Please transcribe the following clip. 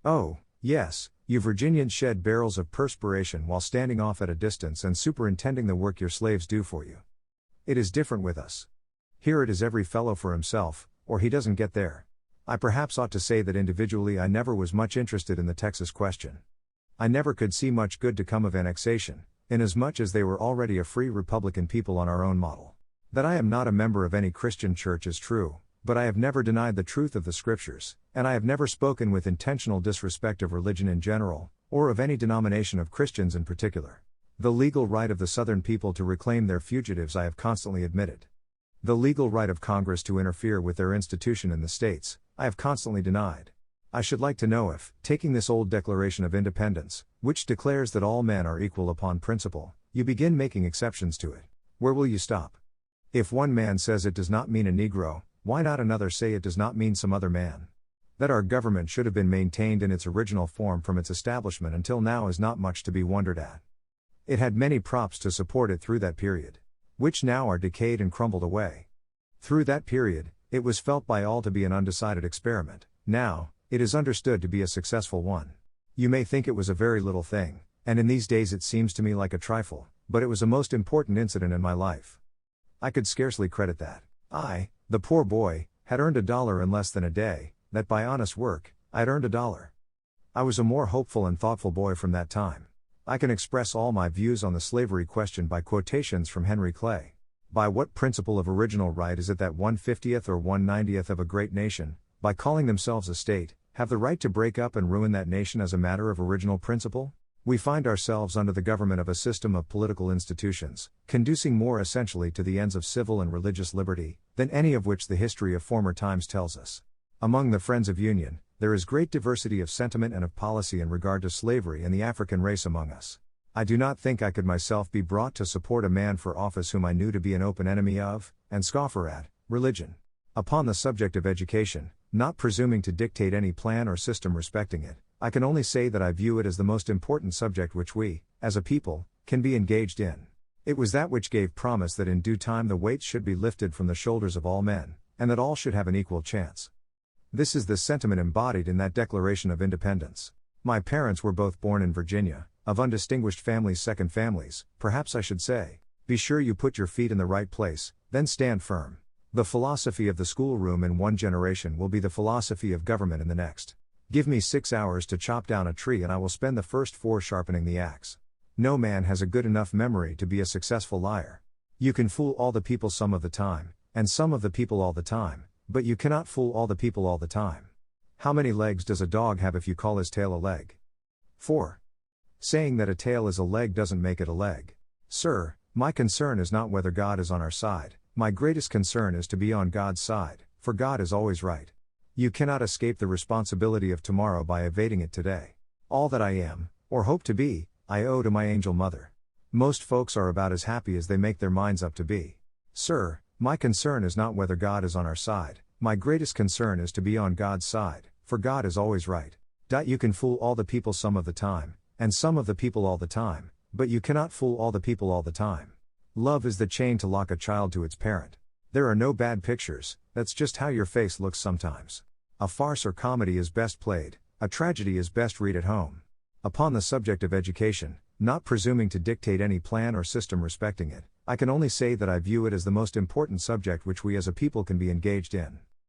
Oh, yes, you Virginians shed barrels of perspiration while standing off at a distance and superintending the work your slaves do for you. It is different with us. Here it is every fellow for himself, or he doesn't get there. I perhaps ought to say that individually I never was much interested in the Texas question. I never could see much good to come of annexation, inasmuch as they were already a free Republican people on our own model. That I am not a member of any Christian church is true, but I have never denied the truth of the Scriptures, and I have never spoken with intentional disrespect of religion in general, or of any denomination of Christians in particular. The legal right of the Southern people to reclaim their fugitives I have constantly admitted. The legal right of Congress to interfere with their institution in the states, I have constantly denied. I should like to know if, taking this old Declaration of Independence, which declares that all men are equal upon principle, you begin making exceptions to it, where will you stop? If one man says it does not mean a Negro, why not another say it does not mean some other man? That our government should have been maintained in its original form from its establishment until now is not much to be wondered at. It had many props to support it through that period, which now are decayed and crumbled away. Through that period, it was felt by all to be an undecided experiment. Now, it is understood to be a successful one. You may think it was a very little thing, and in these days it seems to me like a trifle, but it was a most important incident in my life. I could scarcely credit that I, the poor boy, had earned $1 in less than a day, that by honest work, I had earned $1. I was a more hopeful and thoughtful boy from that time. I can express all my views on the slavery question by quotations from Henry Clay. By what principle of original right is it that 1/50th or 1/90th of a great nation, by calling themselves a state, have the right to break up and ruin that nation as a matter of original principle? We find ourselves under the government of a system of political institutions, conducing more essentially to the ends of civil and religious liberty, than any of which the history of former times tells us. Among the Friends of Union, there is great diversity of sentiment and of policy in regard to slavery and the African race among us. I do not think I could myself be brought to support a man for office whom I knew to be an open enemy of, and scoffer at, religion. Upon the subject of education, not presuming to dictate any plan or system respecting it, I can only say that I view it as the most important subject which we, as a people, can be engaged in. It was that which gave promise that in due time the weights should be lifted from the shoulders of all men, and that all should have an equal chance. This is the sentiment embodied in that Declaration of Independence. My parents were both born in Virginia, of undistinguished families, second families, perhaps I should say. Be sure you put your feet in the right place, then stand firm. The philosophy of the schoolroom in one generation will be the philosophy of government in the next. Give me 6 hours to chop down a tree and I will spend the first 4 sharpening the axe. No man has a good enough memory to be a successful liar. You can fool all the people some of the time, and some of the people all the time, but you cannot fool all the people all the time. How many legs does a dog have if you call his tail a leg? 4. Saying that a tail is a leg doesn't make it a leg. Sir, my concern is not whether God is on our side, my greatest concern is to be on God's side, for God is always right. You cannot escape the responsibility of tomorrow by evading it today. All that I am, or hope to be, I owe to my angel mother. Most folks are about as happy as they make their minds up to be. Sir, my concern is not whether God is on our side, my greatest concern is to be on God's side, for God is always right. You can fool all the people some of the time, and some of the people all the time, but you cannot fool all the people all the time. Love is the chain to lock a child to its parent. There are no bad pictures, that's just how your face looks sometimes. A farce or comedy is best played, a tragedy is best read at home. Upon the subject of education, not presuming to dictate any plan or system respecting it, I can only say that I view it as the most important subject which we as a people can be engaged in.